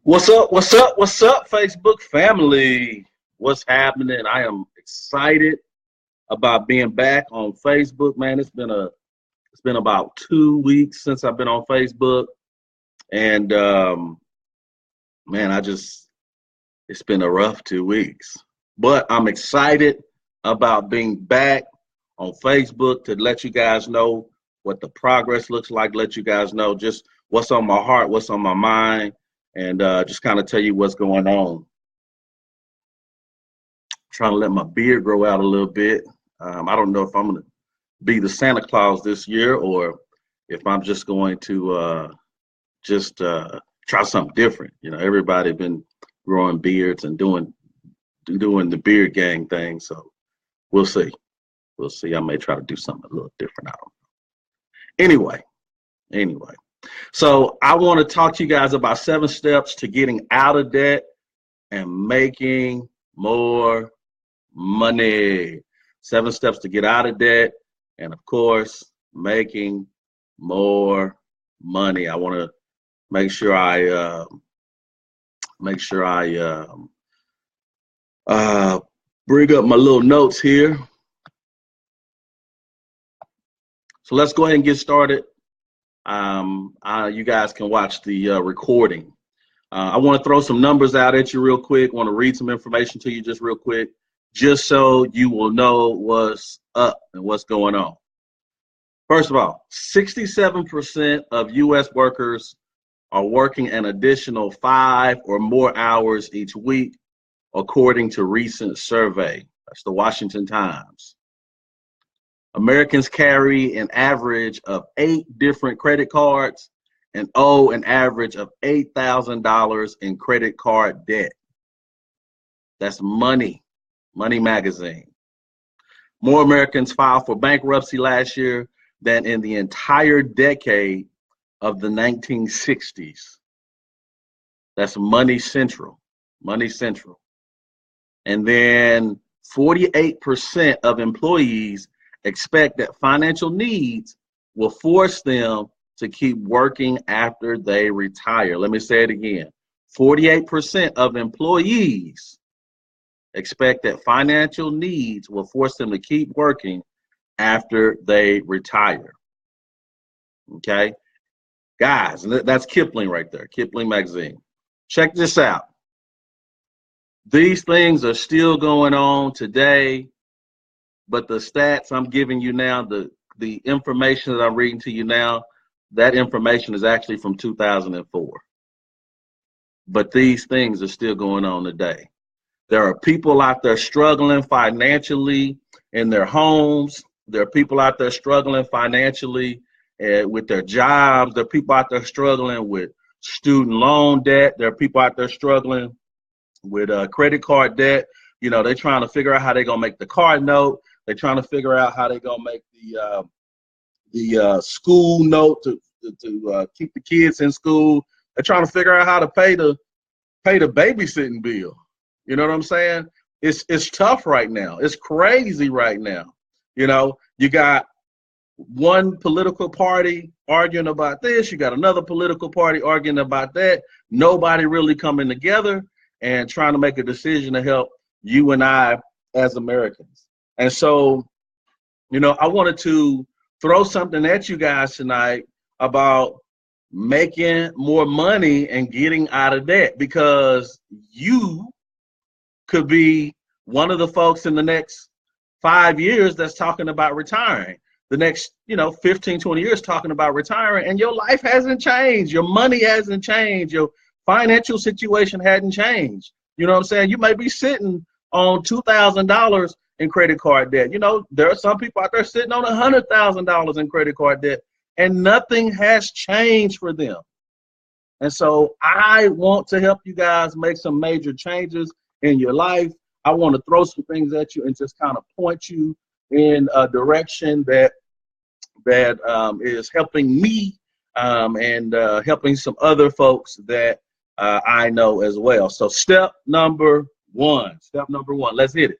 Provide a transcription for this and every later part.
What's up? What's up? What's up, Facebook family? What's happening? I am excited about being back on Facebook, man. It's been about 2 weeks since I've been on Facebook, and man, it's been a rough 2 weeks. But I'm excited about being back on Facebook to let you guys know what the progress looks like. Let you guys know just what's on my heart, what's on my mind, and just kind of tell you what's going on. Trying to let my beard grow out a little bit. I don't know if I'm going to be the Santa Claus this year or if I'm just going to just try something different. You know, everybody been growing beards and doing the beard gang thing. So we'll see. We'll see. I may try to do something a little different. I don't know. Anyway. So I want to talk to you guys about 7 steps to getting out of debt and making more money. 7 steps to get out of debt and, of course, making more money. I want to make sure I bring up my little notes here. So let's go ahead and get started. You guys can watch the recording. I want to throw some numbers out at you real quick. Want to read some information to you just real quick, just so you will know what's up and what's going on. First of all, 67% of U.S. workers are working an additional 5 or more hours each week, according to recent survey. That's the Washington Times. Americans carry an average of 8 different credit cards and owe an average of $8,000 in credit card debt. That's Money Magazine. More Americans filed for bankruptcy last year than in the entire decade of the 1960s. That's Money Central. And then 48% of employees expect that financial needs will force them to keep working after they retire. Let me say it again. 48% of employees expect that financial needs will force them to keep working after they retire. Okay? Guys, that's Kipling right there, Kipling Magazine. Check this out. These things are still going on today. But the stats I'm giving you now, the information that I'm reading to you now, that information is actually from 2004. But these things are still going on today. There are people out there struggling financially in their homes. There are people out there struggling financially with their jobs. There are people out there struggling with student loan debt. There are people out there struggling with credit card debt. You know, they're trying to figure out how they're going to make the car note. They're trying to figure out how they're gonna make the school note to keep the kids in school. They're trying to figure out how to pay the babysitting bill. You know what I'm saying? It's tough right now. It's crazy right now. You know, you got one political party arguing about this. You got another political party arguing about that. Nobody really coming together and trying to make a decision to help you and I as Americans. And so, you know, I wanted to throw something at you guys tonight about making more money and getting out of debt, because you could be one of the folks in the next 5 years that's talking about retiring. The next, 15, 20 years talking about retiring, and your life hasn't changed. Your money hasn't changed. Your financial situation hadn't changed. You know what I'm saying? You may be sitting on $2,000 in credit card debt. You know, there are some people out there sitting on $100,000 in credit card debt, and nothing has changed for them. And so I want to help you guys make some major changes in your life. I want to throw some things at you and just kind of point you in a direction that is helping me and helping some other folks that I know as well. So step number one, let's hit it.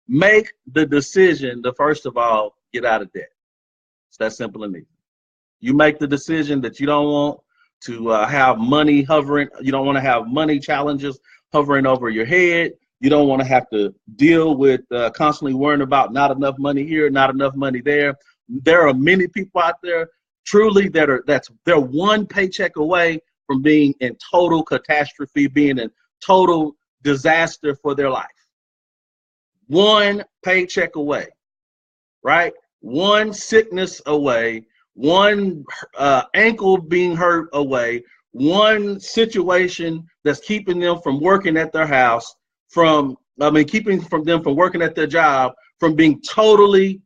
Make the decision to, first of all, get out of debt. It's that simple and easy. You make the decision that you don't want have money hovering. You don't want to have money challenges hovering over your head. You don't want to have to deal with constantly worrying about not enough money here, not enough money there. There are many people out there truly they're one paycheck away from being in total catastrophe, being in total disaster for their life. One paycheck away, right? One sickness away, one ankle being hurt away, one situation that's keeping them from working at their house, keeping them from working at their job, from being totally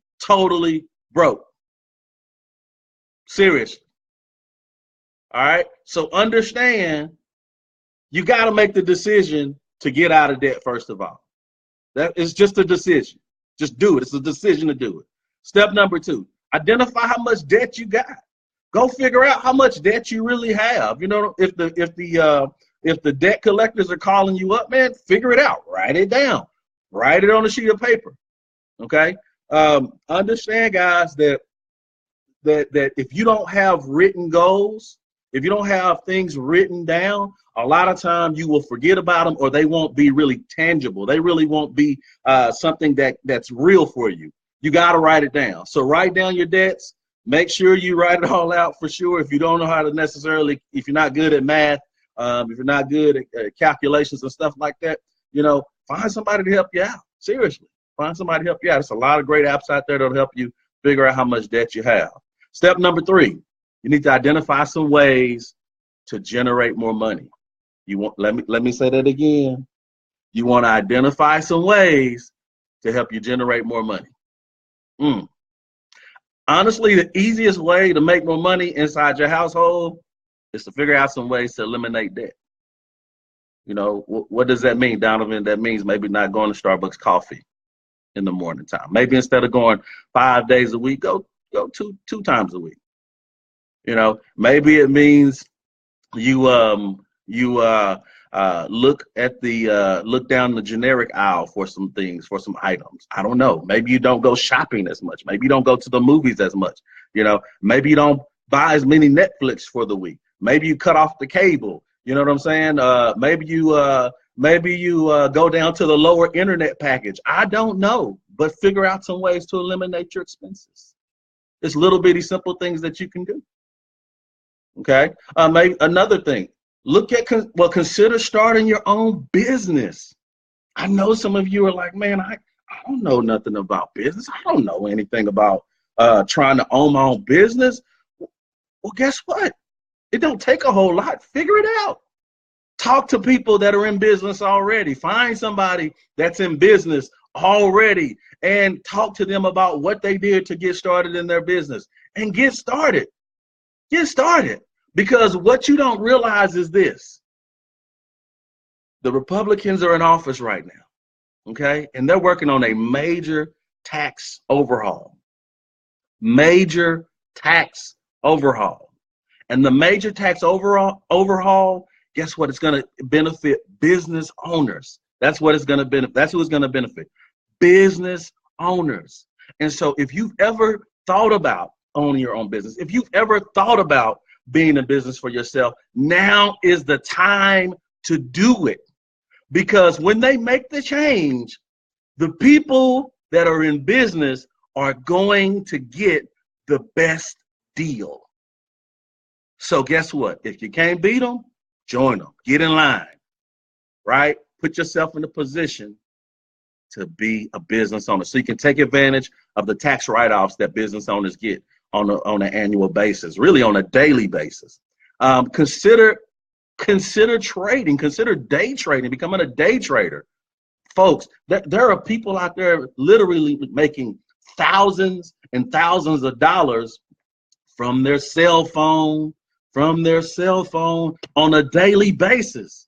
broke. Seriously. All right. So understand, you got to make the decision to get out of debt first of all. That is just a decision. Just do it. It's a decision to do it. Step number 2, identify how much debt you got. Go figure out how much debt you really have. You know, if the debt collectors are calling you up, man, figure it out. Write it down. Write it on a sheet of paper. Okay. Understand, guys, that if you don't have written goals, if you don't have things written down, a lot of times you will forget about them, or they won't be really tangible. They really won't be something that's real for you. You got to write it down. So write down your debts. Make sure you write it all out for sure. If you don't know how to necessarily, if you're not good at math, if you're not good at calculations and stuff like that, you know, find somebody to help you out. Seriously, find somebody to help you out. There's a lot of great apps out there that'll help you figure out how much debt you have. Step number 3, you need to identify some ways to generate more money. Let me say that again. You want to identify some ways to help you generate more money. Honestly, the easiest way to make more money inside your household is to figure out some ways to eliminate debt. You know, what does that mean, Donovan? That means maybe not going to Starbucks coffee in the morning time. Maybe instead of going 5 days a week, go two times a week. You know, maybe it means you look down the generic aisle for some things, for some items. I don't know. Maybe you don't go shopping as much. Maybe you don't go to the movies as much. You know, maybe you don't buy as many Netflix for the week. Maybe you cut off the cable. You know what I'm saying? Maybe you go down to the lower internet package. I don't know, but figure out some ways to eliminate your expenses. It's little bitty simple things that you can do. Okay. Maybe another thing. Consider starting your own business. I know some of you are like, man, I don't know nothing about business. I don't know anything about trying to own my own business. Well, guess what? It don't take a whole lot. Figure it out. Talk to people that are in business already. Find somebody that's in business already and talk to them about what they did to get started in their business, and get started. Get started. Because what you don't realize is this: the Republicans are in office right now, okay? And they're working on a major tax overhaul. Major tax overhaul. And the major tax overhaul, guess what? It's going to benefit business owners. That's what it's going to benefit. That's who it's going to benefit. Business owners. And so if you've ever thought about owning your own business, if you've ever thought about being in business for yourself, now is the time to do it. Because when they make the change, the people that are in business are going to get the best deal. So guess what? If you can't beat them, join them. Get in line, right? Put yourself in a position to be a business owner so you can take advantage of the tax write-offs that business owners get on an annual basis, really on a daily basis. Consider trading, consider day trading, becoming a day trader. Folks, there are people out there literally making thousands and thousands of dollars from their cell phone on a daily basis.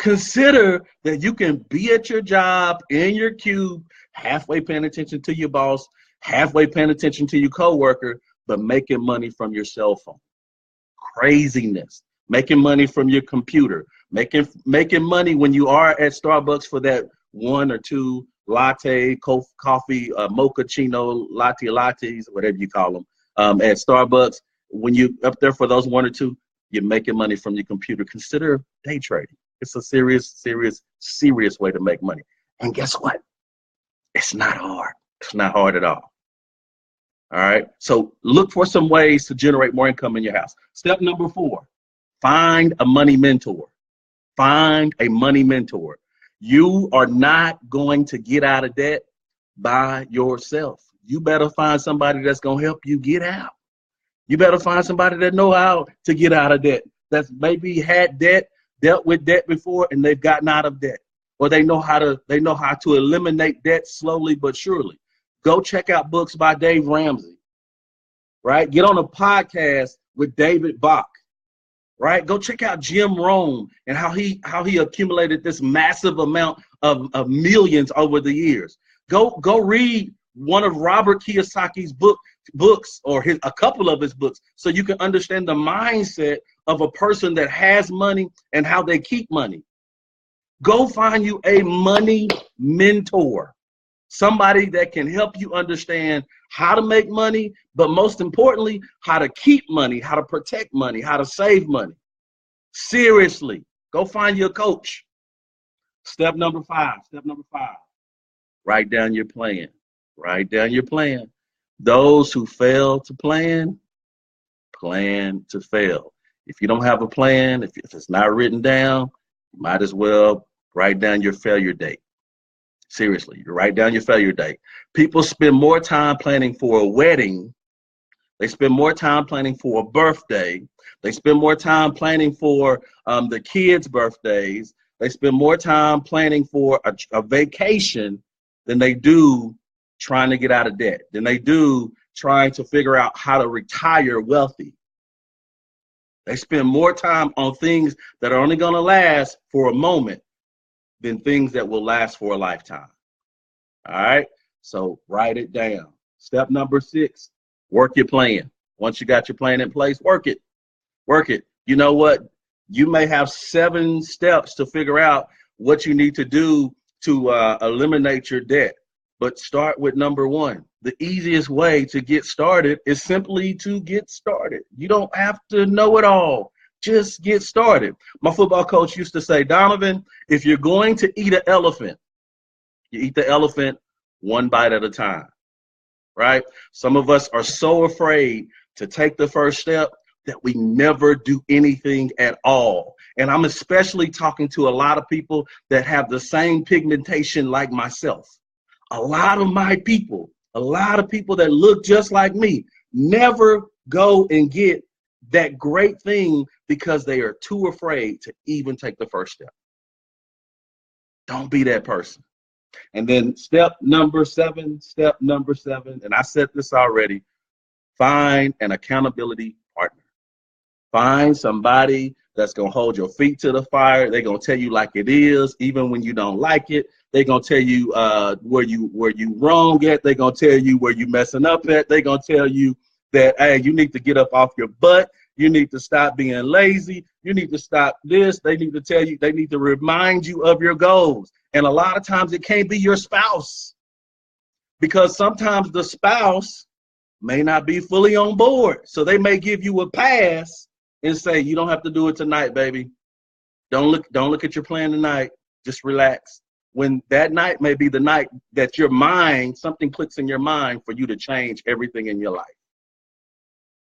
Consider that you can be at your job in your cube, halfway paying attention to your boss, halfway paying attention to your coworker, but making money from your cell phone. Craziness. Making money from your computer. Making money when you are at Starbucks for that 1 or 2 latte, coffee, mochaccino, lattes, whatever you call them, at Starbucks. When you up there for those 1 or 2, you're making money from your computer, consider day trading. It's a serious way to make money. And guess what? It's not hard. It's not hard at all. All right. So look for some ways to generate more income in your house. Step number 4, find a money mentor. Find a money mentor. You are not going to get out of debt by yourself. You better find somebody that's going to help you get out. You better find somebody that know how to get out of debt, that's maybe had debt, dealt with debt before, and they've gotten out of debt. Or they know how to eliminate debt slowly but surely. Go check out books by Dave Ramsey, right? Get on a podcast with David Bach, right? Go check out Jim Rohn and how he accumulated this massive amount of millions over the years. Go read one of Robert Kiyosaki's books or a couple of his books, so you can understand the mindset of a person that has money and how they keep money. Go find you a money mentor, somebody that can help you understand how to make money, but most importantly, how to keep money, how to protect money, how to save money. Seriously, go find your coach. Step number 5, write down your plan. Write down your plan. Those who fail to plan to fail. If you don't have a plan, if it's not written down, you might as well write down your failure date. Seriously, you write down your failure date. People spend more time planning for a wedding. They spend more time planning for a birthday. They spend more time planning for the kids' birthdays. They spend more time planning for a vacation than they do trying to get out of debt, than they do trying to figure out how to retire wealthy. They spend more time on things that are only going to last for a moment than things that will last for a lifetime. All right. So write it down. Step number 6, work your plan. Once you got your plan in place, work it. Work it. You know what? You may have 7 steps to figure out what you need to do to eliminate your debt. But start with number 1. The easiest way to get started is simply to get started. You don't have to know it all. Just get started. My football coach used to say, Donovan, if you're going to eat an elephant, you eat the elephant one bite at a time, right? Some of us are so afraid to take the first step that we never do anything at all. And I'm especially talking to a lot of people that have the same pigmentation like myself. A lot of people that look just like me never go and get that great thing because they are too afraid to even take the first step. Don't be that person. And then step number 7, and I said this already, find an accountability partner. Find somebody that's going to hold your feet to the fire. They're going to tell you like it is, even when you don't like it. They're going to tell you where you wrong at. They're going to tell you where you messing up at. They're going to tell you that, hey, you need to get up off your butt. You need to stop being lazy. You need to stop this. They need to tell you, they need to remind you of your goals. And a lot of times it can't be your spouse, because sometimes the spouse may not be fully on board. So they may give you a pass and say, you don't have to do it tonight, baby. Don't look at your plan tonight. Just relax. When that night may be the night that your mind, something clicks in your mind for you to change everything in your life.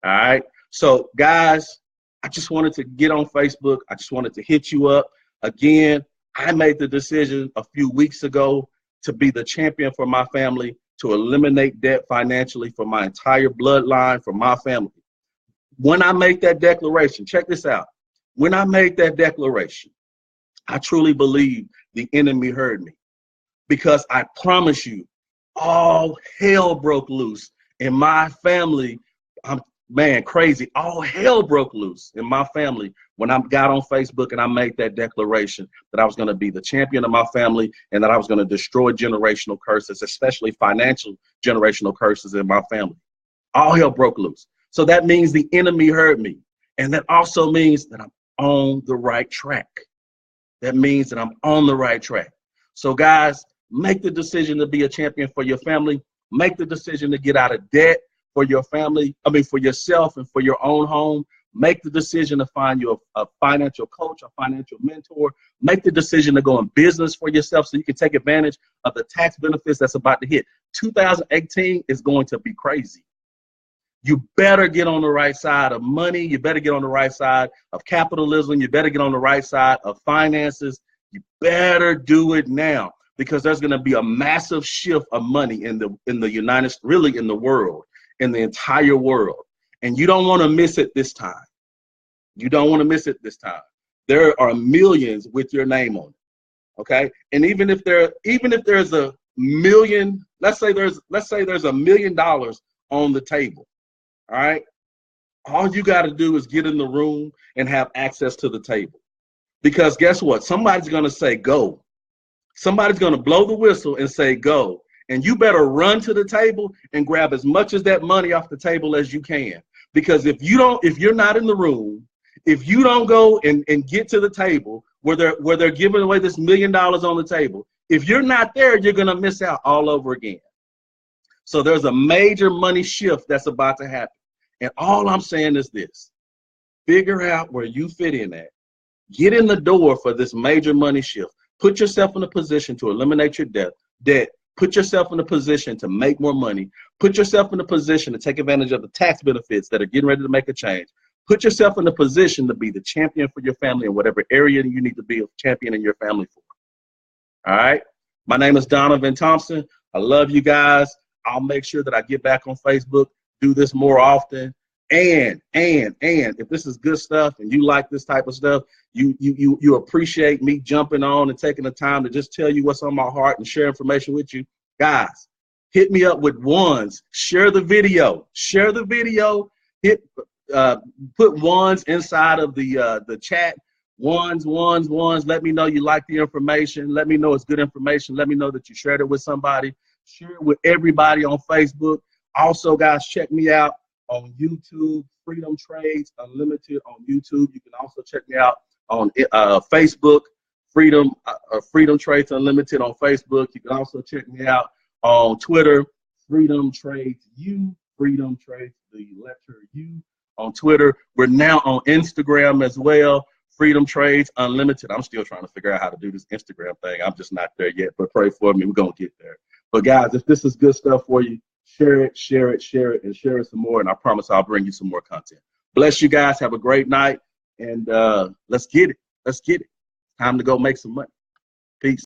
All right. So guys, I just wanted to get on Facebook. I just wanted to hit you up. Again, I made the decision a few weeks ago to be the champion for my family, to eliminate debt financially for my entire bloodline, for my family. When I make that declaration, check this out. When I made that declaration, I truly believe the enemy heard me, because I promise you, all hell broke loose in my family. Crazy. All hell broke loose in my family when I got on Facebook and I made that declaration that I was going to be the champion of my family and that I was going to destroy generational curses, especially financial generational curses in my family. All hell broke loose. So that means the enemy heard me. And that also means that I'm on the right track. That means that I'm on the right track. So guys, make the decision to be a champion for your family. Make the decision to get out of debt for your family, for yourself and for your own home. Make the decision to find you a financial coach, a financial mentor. Make the decision to go in business for yourself so you can take advantage of the tax benefits that's about to hit. 2018 is going to be crazy. You better get on the right side of money. You better get on the right side of capitalism. You better get on the right side of finances. You better do it now, because there's going to be a massive shift of money in the United States, really in the world, in the entire world. And you don't want to miss it this time. You don't want to miss it this time. There are millions with your name on it. Okay. And even if there's a million, let's say there's $1 million on the table. All right. All you got to do is get in the room and have access to the table. Because guess what? Somebody's going to say go. Somebody's going to blow the whistle and say go. And you better run to the table and grab as much of that money off the table as you can. Because if you're not in the room, if you don't go and get to the table where they're giving away this $1 million on the table, if you're not there, you're going to miss out all over again. So there's a major money shift that's about to happen. And all I'm saying is this: figure out where you fit in at. Get in the door for this major money shift. Put yourself in a position to eliminate your debt. Put yourself in a position to make more money. Put yourself in a position to take advantage of the tax benefits that are getting ready to make a change. Put yourself in a position to be the champion for your family in whatever area you need to be a champion in your family for. All right. My name is Donovan Thompson. I love you guys. I'll make sure that I get back on Facebook, do this more often. And if this is good stuff and you like this type of stuff, you appreciate me jumping on and taking the time to just tell you what's on my heart and share information with you, guys, hit me up with ones. Share the video. Share the video. Put ones inside of the chat. Ones. Let me know you like the information. Let me know it's good information. Let me know that you shared it with somebody. Share it with everybody on Facebook. Also, guys, check me out on YouTube, Freedom Trades Unlimited on YouTube. You can also check me out on Facebook, Freedom Trades Unlimited on Facebook. You can also check me out on Twitter, Freedom Trades U, Freedom Trades, the letter U on Twitter. We're now on Instagram as well, Freedom Trades Unlimited. I'm still trying to figure out how to do this Instagram thing. I'm just not there yet, but pray for me. We're going to get there. But guys, if this is good stuff for you, share it, and share it some more. And I promise I'll bring you some more content. Bless you guys. Have a great night. And let's get it. Let's get it. Time to go make some money. Peace.